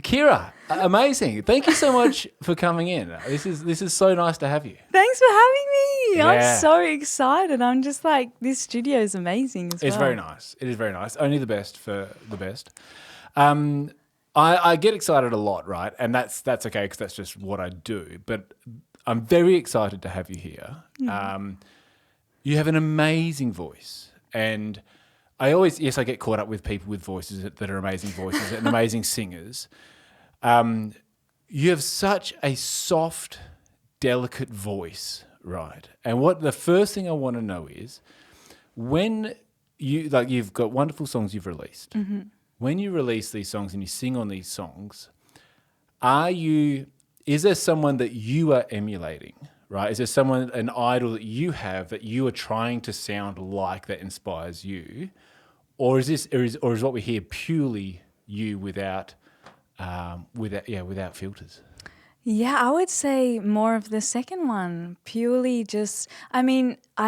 Kiera, amazing. Thank you so much for coming in. This is so nice to have you. Thanks for having me. Yeah. I'm so excited. I'm just like, this studio is amazing as well. It's very nice. It is very nice. Only the best for the best. I get excited a lot, right? And that's okay because that's just what I do. But I'm very excited to have you here. You have an amazing voice, and I get caught up with people with voices that are amazing voices and amazing singers. You have such a soft, delicate voice, right? And the first thing I want to know is when you've got wonderful songs you've released. Mm-hmm. When you release these songs and you sing on these songs, is there someone that you are emulating? Right? Is there an idol that you have that you are trying to sound like that inspires you? Or is what we hear purely you without filters? Yeah, I would say more of the second one. Purely just, I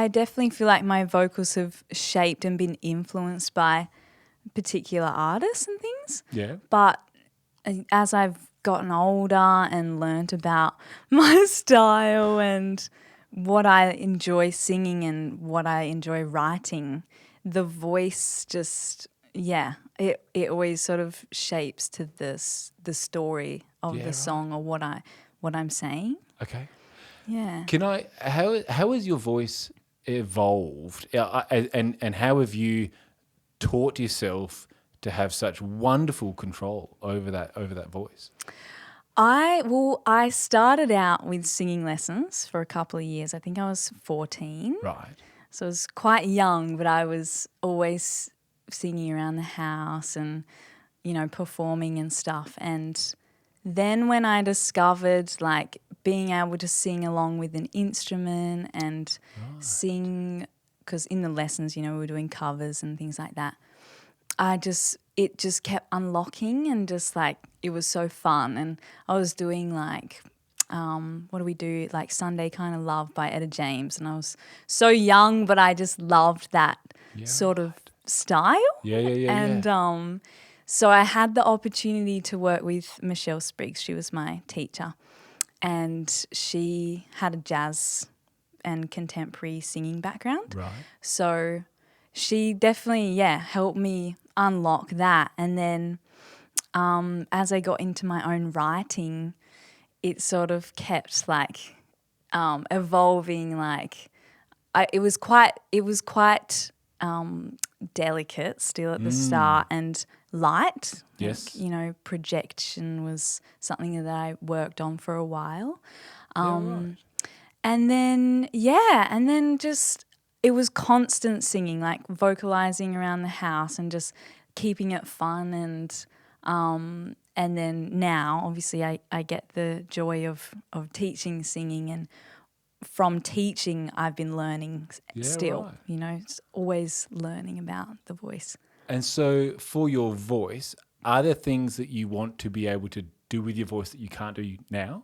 definitely feel like my vocals have shaped and been influenced by particular artists and things. Yeah. But as I've gotten older and learnt about my style and what I enjoy singing and what I enjoy writing, the voice just, it always sort of shapes to the story of the song or what I'm saying. Okay. Yeah. How has your voice evolved, and how have you taught yourself to have such wonderful control over that voice? I started out with singing lessons for a couple of years. I think I was 14. Right. So I was quite young, but I was always singing around the house and, performing and stuff. And then when I discovered like being able to sing along with an instrument and sing, because in the lessons, we were doing covers and things like that, it just kept unlocking and just like it was so fun. And I was doing like what do we do, like Sunday Kind of Love by Etta James, and I was so young, but I just loved that sort of style. And so I had the opportunity to work with Michelle Spriggs. She was my teacher, and she had a jazz and contemporary singing background. Right. So she definitely helped me unlock that. And then as I got into my own writing, it sort of kept like evolving. Like it was quite delicate still at the start and light. Yes. Like, projection was something that I worked on for a while. Right. And then just it was constant singing, like vocalizing around the house and just keeping it fun. And then now, obviously, I get the joy of teaching singing, and from teaching, I've been learning still. Right. It's always learning about the voice. And so for your voice, are there things that you want to be able to do with your voice that you can't do now?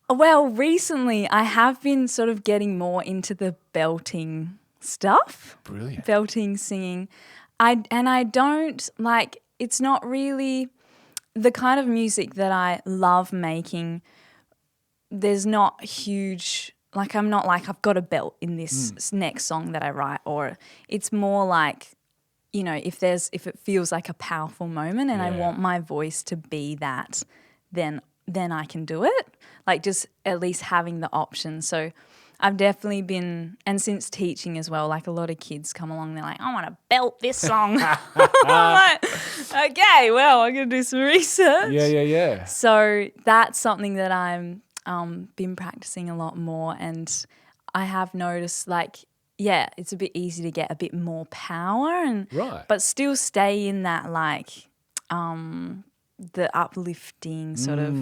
Well, recently I have been sort of getting more into the belting stuff. Brilliant. Belting, singing. I don't like, it's not really the kind of music that I love making. There's not huge, like I'm not like I've got a belt in this next song that I write, or it's more like, if it feels like a powerful moment and I want my voice to be that, then I can do it. Like just at least having the option. So I've definitely been, and since teaching as well, like a lot of kids come along, they're like, I want to belt this song. I'm like, okay, well, I'm going to do some research. Yeah. So that's something that I'm been practicing a lot more, and I have noticed like, it's a bit easy to get a bit more power but still stay in that like the uplifting sort of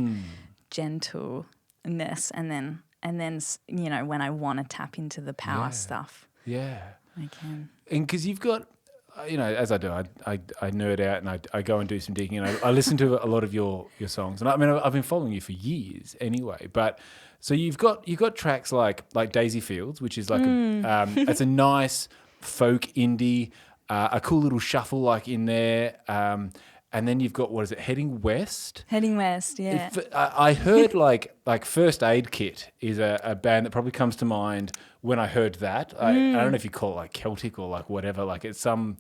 gentleness, and then when I want to tap into the power stuff, I can. And because you've got, as I do, I nerd out and I go and do some digging, and I listen to a lot of your songs, and I mean I've been following you for years anyway. But so you've got tracks like Daisy Fields, which is like it's a nice folk indie, a cool little shuffle like in there. and then you've got, what is it, Heading West? Heading West, yeah. I heard like First Aid Kit is a band that probably comes to mind when I heard that. I don't know if you call it like Celtic or like whatever. Like it's some,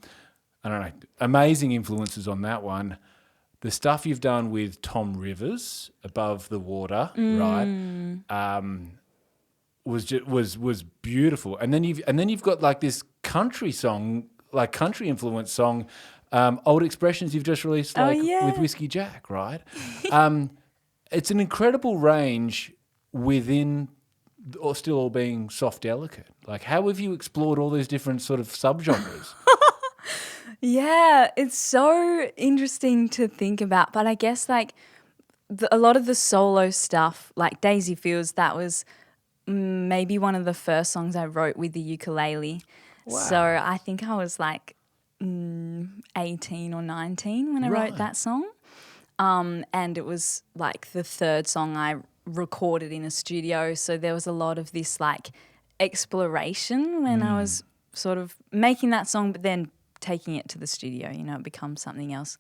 I don't know, amazing influences on that one. The stuff you've done with Tom Rivers, Above the Water, right? Was beautiful. And then you've got like this country song, like country influence song, Old Expressions you've just released, like with Whiskey Jack, right? It's an incredible range within, or still all being soft delicate. Like, how have you explored all these different sort of subgenres? Yeah, it's so interesting to think about. But I guess like a lot of the solo stuff, like Daisy Fields, that was maybe one of the first songs I wrote with the ukulele. Wow. So I think I was like 18 or 19 when I wrote that song. And it was like the third song I recorded in a studio. So there was a lot of this like exploration when I was sort of making that song, but then taking it to the studio, it becomes something else.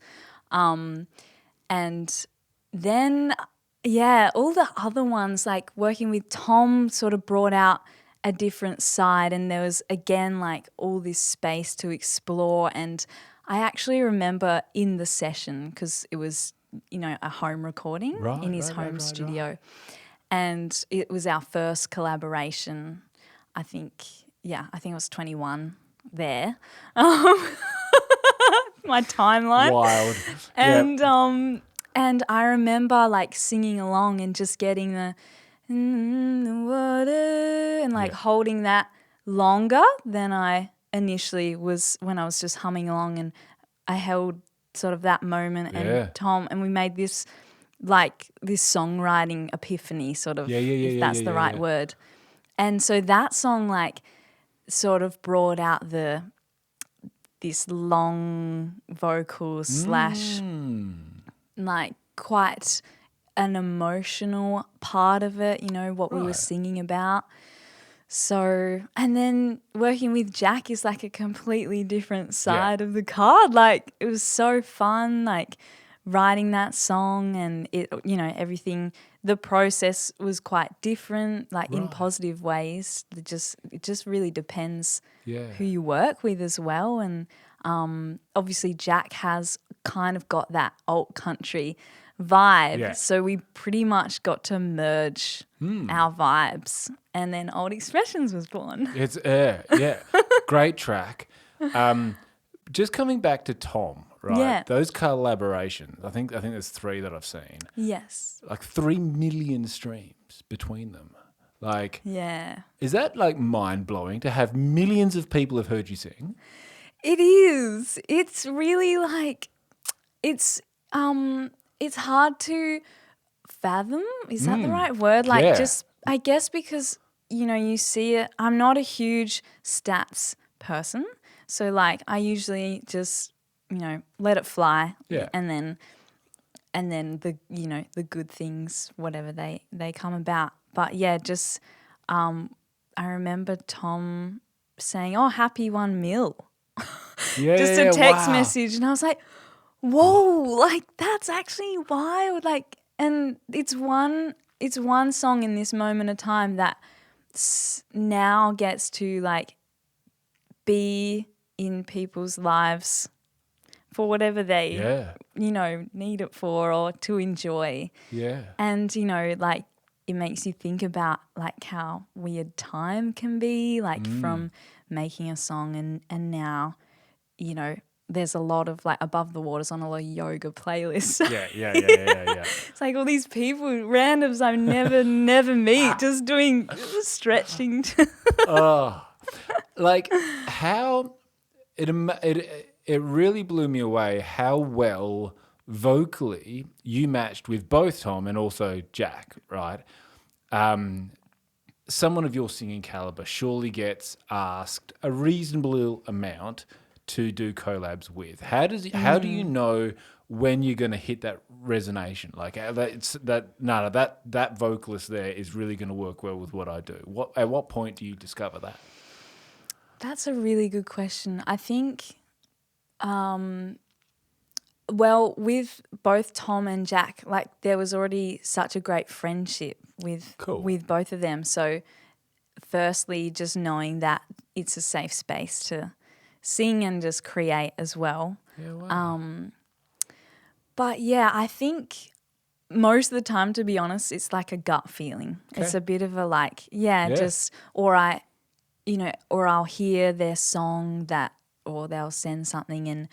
And then, all the other ones, like working with Tom sort of brought out a different side, and there was, again, like all this space to explore. And I actually remember in the session, because it was, a home recording in his home studio. And it was our first collaboration, I think I was 21 there. My timeline. Wild. And I remember like singing along and just getting the water and like holding that longer than I initially was when I was just humming along, and I held sort of that moment and Tom, and we made this like this songwriting epiphany sort of, if that's the right word. And so that song like sort of brought out this long vocal slash like quite an emotional part of it, what we were singing about. So, and then working with Jack is like a completely different side of the card. Like it was so fun, like writing that song, and it, everything, the process was quite different, like in positive ways. It just really depends who you work with as well. And obviously Jack has kind of got that alt country vibe, so we pretty much got to merge our vibes, and then Old Expressions was born. It's great track. Just coming back to Tom, right? Yeah. Those collaborations, I think there's 3 that I've seen. Yes. Like 3 million streams between them. Like, yeah, is that like mind blowing to have millions of people have heard you sing? it is. It's really like it's hard to fathom. Is that the right word? Like just, I guess, because you see it. I'm not a huge stats person, so like I usually just let it fly, and then the the good things, whatever they come about. But just I remember Tom saying, "Oh, happy 1 mil," just a text message, and I was like, "Whoa, like that's actually wild!" Like, and it's one song in this moment of time that now gets to like be in people's lives for whatever they need it for, or to enjoy. And like it makes you think about like how weird time can be, like from making a song and now there's a lot of like Above the Water's on a lot of yoga playlists. It's like all these people, randoms I never meet, just doing stretching. Like how it really blew me away how well vocally you matched with both Tom and also Jack, right? Someone of your singing caliber surely gets asked a reasonable amount to do collabs with. How do you know when you're going to hit that resonation? Like that vocalist there is really going to work well with what I do. At what point do you discover that? That's a really good question. I think Well, with both Tom and Jack, like there was already such a great friendship with Cool. with both of them. So firstly, just knowing that it's a safe space to sing and just create as well. Yeah, wow. But yeah, I think most of the time, to be honest, it's like a gut feeling. Okay. It's a bit of a like, Yeah. just, or I'll hear their song or they'll send something and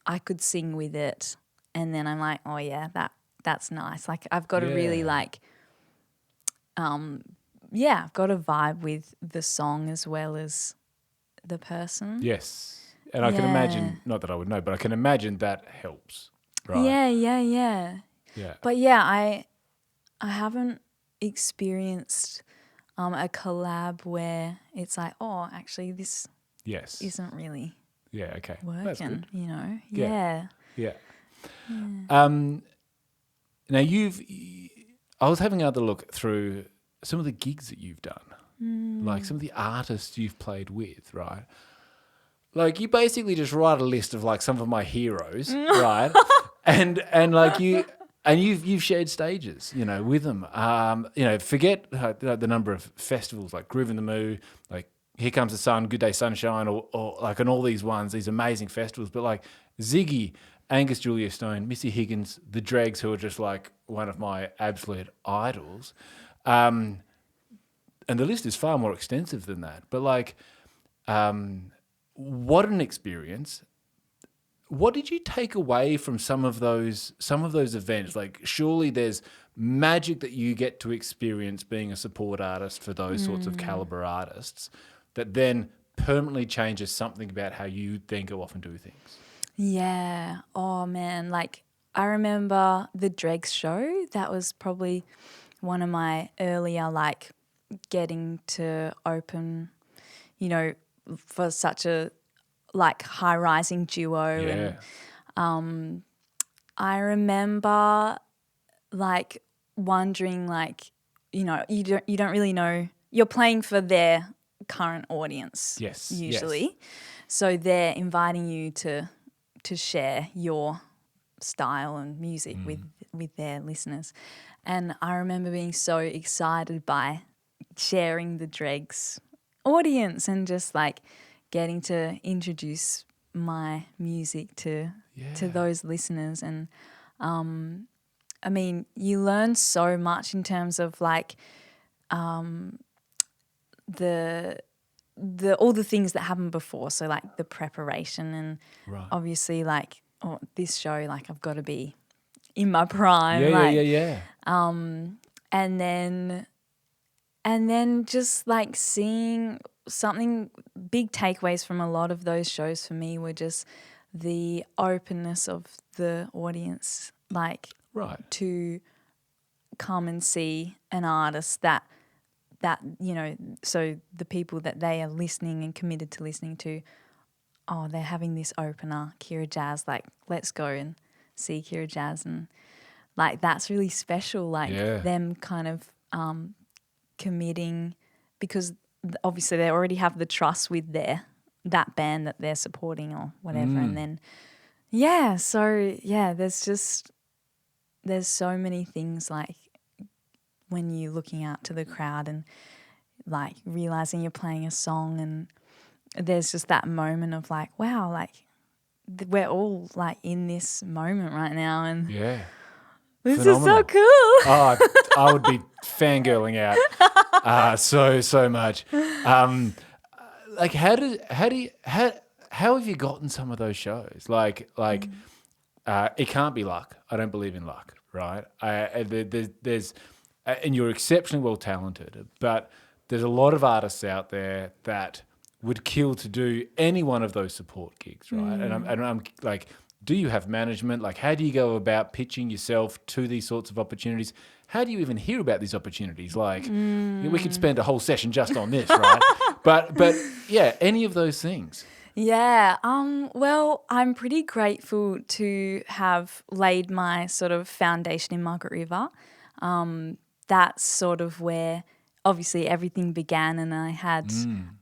I could sing with it. And then I'm like, oh yeah, that's nice. Like I've got to really Yeah. I've got to vibe with the song as well as the person. Yes. And I can imagine, not that I would know, but I can imagine that helps, right? Yeah. Yeah. But yeah, I haven't experienced a collab where it's like, oh, actually this Yes. isn't really Yeah, okay. working, That's good. you know? Yeah. Yeah. Yeah. Now I was having another look through some of the gigs that you've done, like some of the artists you've played with, right? Like you basically just write a list of like some of my heroes, right? And like you've shared stages, you know, with them. Forget the number of festivals like Groove in the Moo, like Here Comes the Sun, Good Day Sunshine, or like on all these ones, these amazing festivals. But like Ziggy, Angus Julia Stone, Missy Higgins, the Dregs, who are just like one of my absolute idols. And the list is far more extensive than that. But like, what an experience. What did you take away from some of those events? Like, surely there's magic that you get to experience being a support artist for those sorts of caliber artists that then permanently changes something about how you then go off and do things. Yeah. Oh man, like I remember the Dregs show. That was probably one of my earlier like getting to open, you know, for such a like high rising duo. Yeah. And I remember like wondering like, you know, you don't really know, you're playing for their current audience. Yes. Usually. Yes. So they're inviting you to share your style and music with their listeners. And I remember being so excited by sharing the Dregs audience and just like getting to introduce my music to those listeners. And I mean, you learn so much in terms of like the all the things that happened before. So like the preparation and obviously like this show, like I've got to be in my prime. Yeah. And then just like seeing something, big takeaways from a lot of those shows for me were just the openness of the audience, like to come and see an artist that you know, so the people that they are listening and committed to listening to, oh, they're having this opener, Kiera Jas, like let's go and see Kiera Jas. And like that's really special, like them kind of committing, because obviously they already have the trust with that band that they're supporting or whatever. And then there's so many things like when you're looking out to the crowd and like realizing you're playing a song, and there's just that moment of like, wow, like we're all like in this moment right now, and this Phenomenal. is so cool. Oh, I would be fangirling out so much. Like how have you gotten some of those shows? Like it can't be luck. I don't believe in luck, right? There's and you're exceptionally well talented, but there's a lot of artists out there that would kill to do any one of those support gigs, right? And I'm like, do you have management? Like, how do you go about pitching yourself to these sorts of opportunities? How do you even hear about these opportunities? Like, we could spend a whole session just on this, right? but yeah, any of those things. Yeah. Well, I'm pretty grateful to have laid my sort of foundation in Margaret River. That's sort of where obviously everything began, and I had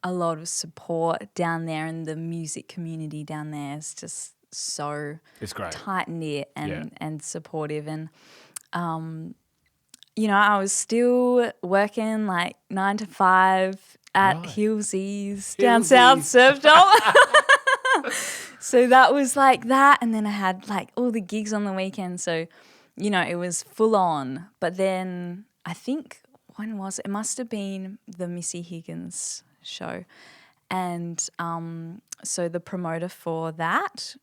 a lot of support down there, and the music community down there is just so It's great. tight-knit Yeah. and supportive. And, you know, I was still working like 9 to 5 at Right. Hillsies down south surf job. So that was like that. And then I had like all the gigs on the weekend. So, you know, it was full on. But then I think, when was it? It must have been the Missy Higgins show. And so the promoter for that,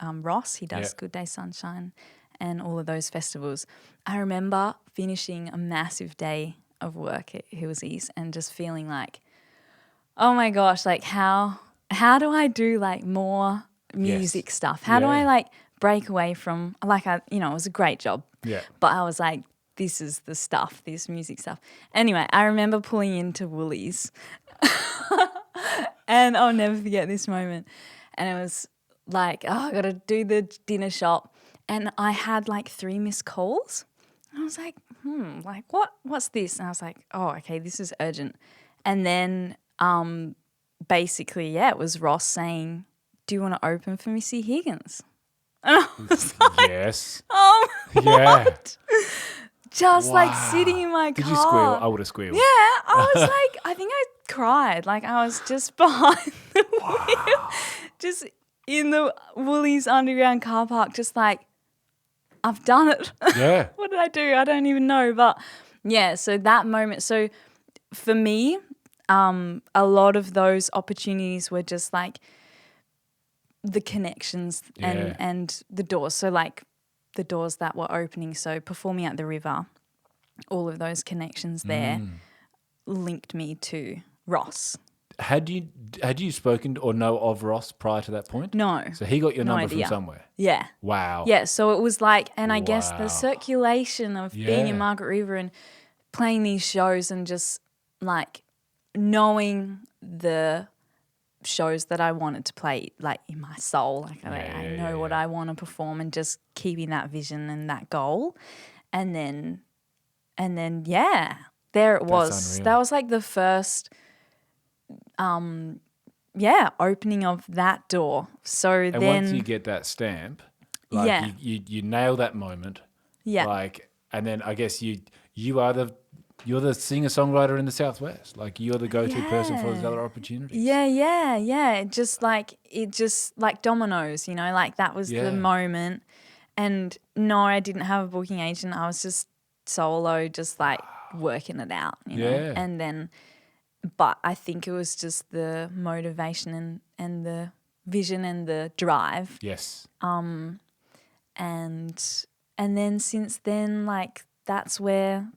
Ross, he does Good Day Sunshine and all of those festivals. I remember finishing a massive day of work at Hillsies and just feeling like, oh my gosh, like how do I do like more music stuff? How do I like break away from, like, it was a great job. Yeah. But I was like, this is the stuff, this music stuff. Anyway, I remember pulling into Woolies and I'll never forget this moment. And it was like, I got to do the dinner shop. And I had like 3 missed calls. And I was like, like what's this? And I was like, oh, okay, this is urgent. And then basically, it was Ross saying, do you want to open for Missy Higgins? And I was like, Yes. oh, Yeah. what? Just like sitting in my car. Did you squeal? I would have squealed. Yeah, I was like, I think I cried. Like I was just behind the wheel, just in the Woolies underground car park, just like, I've done it. Yeah. What did I do? I don't even know. But yeah, so that moment. So for me, a lot of those opportunities were just like the connections and the doors. So like the doors that were opening. So performing at the River, all of those connections there linked me to Ross. Had you spoken or know of Ross prior to that point? No. So he got your number idea. from somewhere? Yeah. Wow. Yeah, so it was like, and I guess the circulation of being in Margaret River and playing these shows and just like knowing the shows that I wanted to play, like in my soul, like I know what I want to perform, and just keeping that vision and that goal. And then there it was. Unreal. That was like the first opening of that door. So And then once you get that stamp, like you nail that moment. Yeah. Like, and then I guess you're the singer-songwriter in the Southwest. Like you're the go-to person for those other opportunities. Yeah. It just like dominoes, like that was the moment. And no, I didn't have a booking agent. I was just solo, just like working it out, Yeah. And then, but I think it was just the motivation and the vision and the drive. Yes. And then since then, like that's where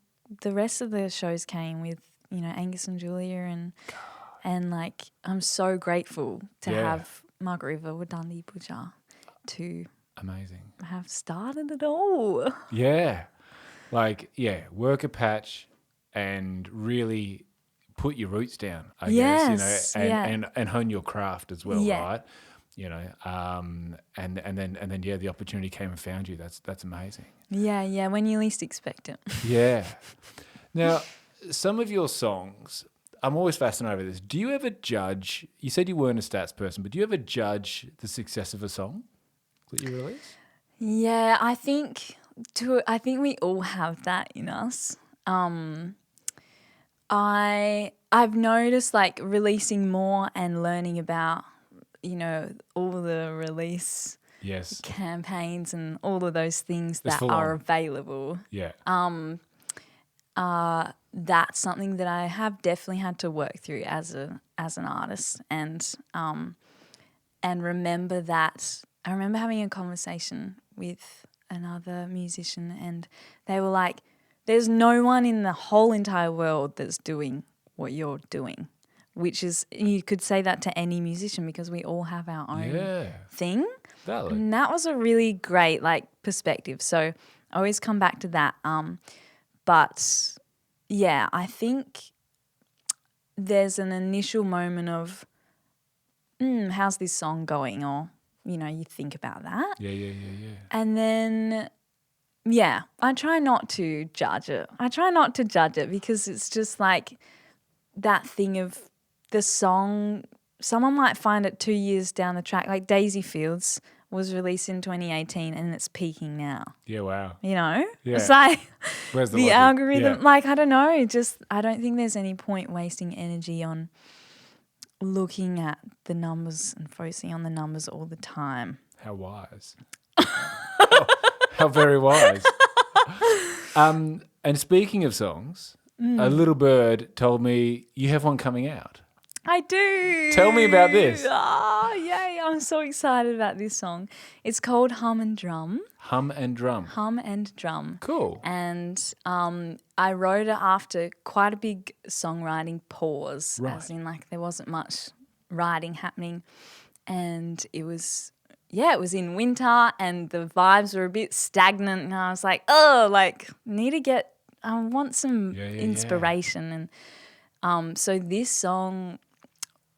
the rest of the shows came with, Angus and Julia and like I'm so grateful to have Margaret River with Dundee Butcher to amazing have started it all. Yeah. Like, work a patch and really put your roots down, I guess, and hone your craft as well, right? And then the opportunity came and found you. That's amazing. Yeah, when you least expect it. Yeah. Now, some of your songs, I'm always fascinated with this. Do you ever judge? You said you weren't a stats person, but do you ever judge the success of a song that you release? Yeah, I think we all have that in us. I've noticed like releasing more and learning about, all the release campaigns and all of those things that are available. Yeah. That's something that I have definitely had to work through as an artist, and remember that. I remember having a conversation with another musician, and they were like, there's no one in the whole entire world that's doing what you're doing, which is, you could say that to any musician because we all have our own thing. Valid. And that was a really great perspective. So I always come back to that. But yeah, I think there's an initial moment of, how's this song going? Or, you think about that. Yeah. And then, I try not to judge it. Because it's just like that thing of the song. Someone might find it 2 years down the track, like Daisy Fields was released in 2018 and it's peaking now. Yeah, wow. You know? Yeah. It's like Where's the logic? algorithm, Yeah. like, I don't know, just I don't think there's any point wasting energy on looking at the numbers and focusing on the numbers all the time. How wise. how very wise. And speaking of songs, a little bird told me you have one coming out. I do. Tell me about this. Oh, yay. I'm so excited about this song. It's called Hum and Drum. Hum and Drum. Hum and Drum. Cool. And I wrote it after quite a big songwriting pause. Right. As in, like, there wasn't much writing happening. And it was in winter and the vibes were a bit stagnant. And I was like, I want some inspiration. And so this song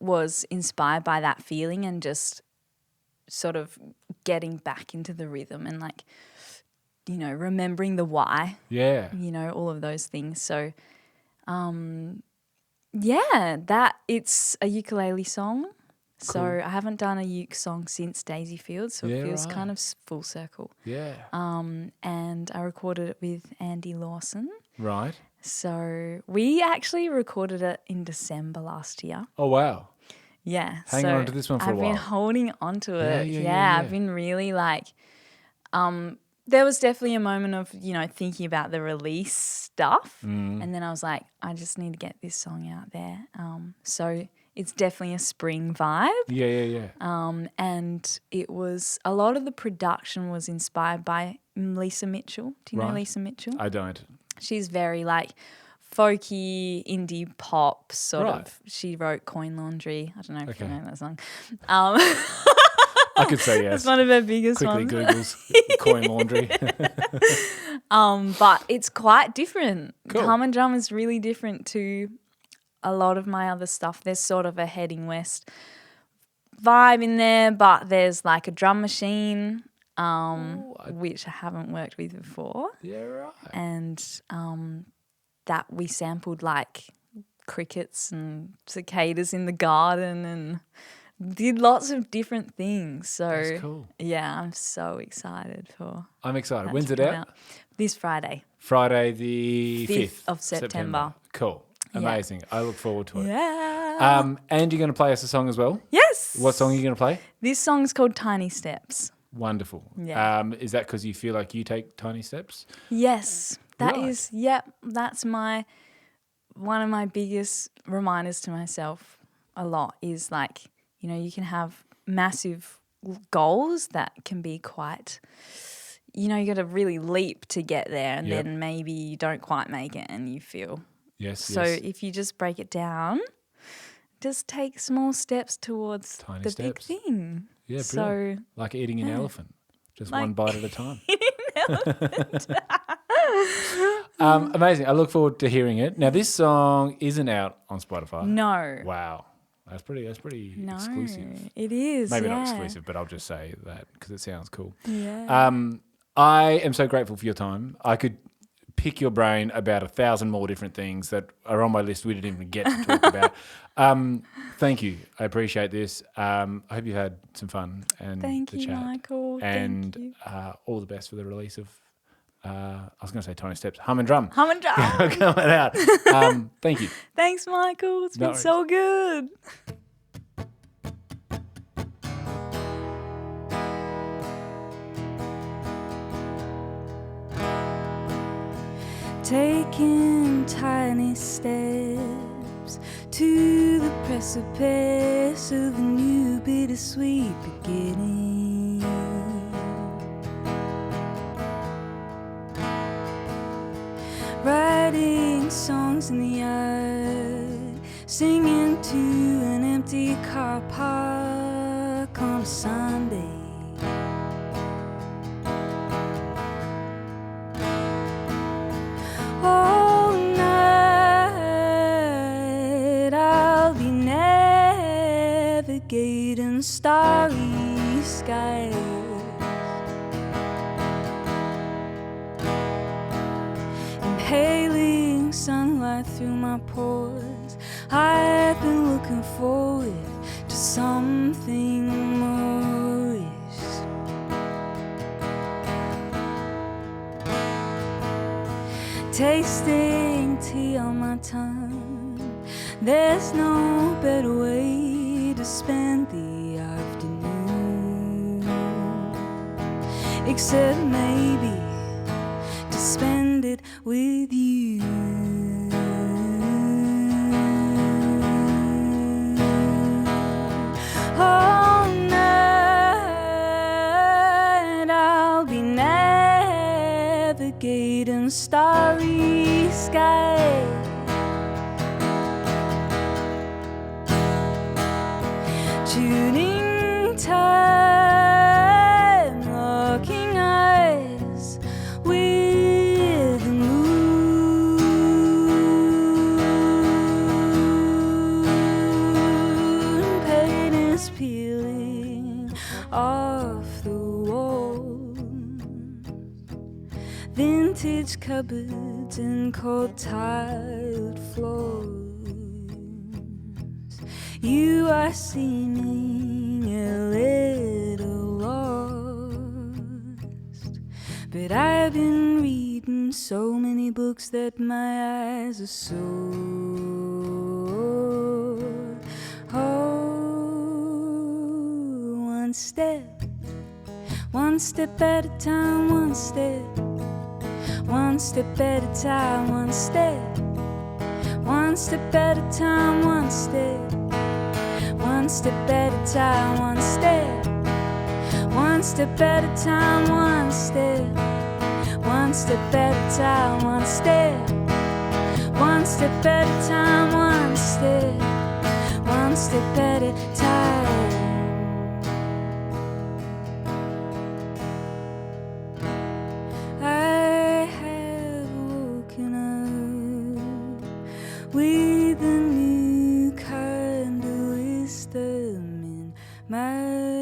was inspired by that feeling and just sort of getting back into the rhythm and, like, you know, remembering the why. Yeah. You know, all of those things. So, it's a ukulele song. Cool. So I haven't done a uke song since Daisy Field, so it feels kind of full circle. Yeah. And I recorded it with Andy Lawson. Right. So we actually recorded it in December last year. Oh, wow. Yeah. Hang on to this one for a while. I've been holding on to it. Yeah. I've been really like, there was definitely a moment of, you know, thinking about the release stuff. And then I was like, I just need to get this song out there. So it's definitely a spring vibe. Yeah. And it was, a lot of the production was inspired by Lisa Mitchell. Do you know Lisa Mitchell? I don't. She's very like folky, indie pop sort Right. of. She wrote Coin Laundry. I don't know if you know that song. I could say yes. It's one of her biggest Quickly ones. Googles Coin Laundry. But it's quite different. Cool. Hum and Drum is really different to a lot of my other stuff. There's sort of a heading west vibe in there, but there's like a drum machine, which I haven't worked with before. Yeah, right. And that we sampled like crickets and cicadas in the garden and did lots of different things. So That's cool. yeah, I'm so excited for. I'm excited. that When's to it come out? This Friday. Friday the 5th of September. Cool. Amazing. I look forward to it. Yeah. And you're going to play us a song as well? Yes. What song are you going to play? This song's called Tiny Steps. Wonderful. Yeah. Is that because you feel like you take tiny steps? Yes. That Right. is, that's one of my biggest reminders to myself a lot is like, you know, you can have massive goals that can be quite, you know, you got to really leap to get there and then maybe you don't quite make it and you feel. Yes. So if you just break it down, just take small steps towards Tiny the steps. big thing. Yeah, So brilliant. Like eating an elephant. Just Like one bite at a time. Amazing. I look forward to hearing it. Now, this song isn't out on Spotify. no. Wow. That's pretty No, exclusive. it is. Maybe not yeah. exclusive, but I'll just say that because it sounds cool. Yeah. I am so grateful for your time. I could pick your brain about 1,000 more different things that are on my list we didn't even get to talk about. Thank you. I appreciate this. I hope you had some fun and Thank the you, chat. Michael. And Thank you. all the best for the release of, I was going to say Tiny Steps, Hum and Drum. Hum and Drum. Coming out. Thank you. Thanks, Michael. It's No been so good. Taking tiny steps to the precipice of a new bittersweet beginning. Writing songs in the yard, singing to an empty car park on a Sunday. All night I'll be navigating starry skies, inhaling sunlight through my pores. I've been looking forward to something more. tasting tea on my tongue. There's no better way to spend the afternoon, except maybe to spend it with you. All night I'll be navigating starry skies, tuning time, locking eyes with the moon. Paint is peeling off the walls, vintage cupboards and cold tiled floors. You are seeming a little lost, but I've been reading so many books that my eyes are sore. Oh, one step at a time, one step at a time, one step at a time, one step at a time, one step at a time, one step at a time, one step at a time, one step at a time. I have woken up with a new kind of wisdom in my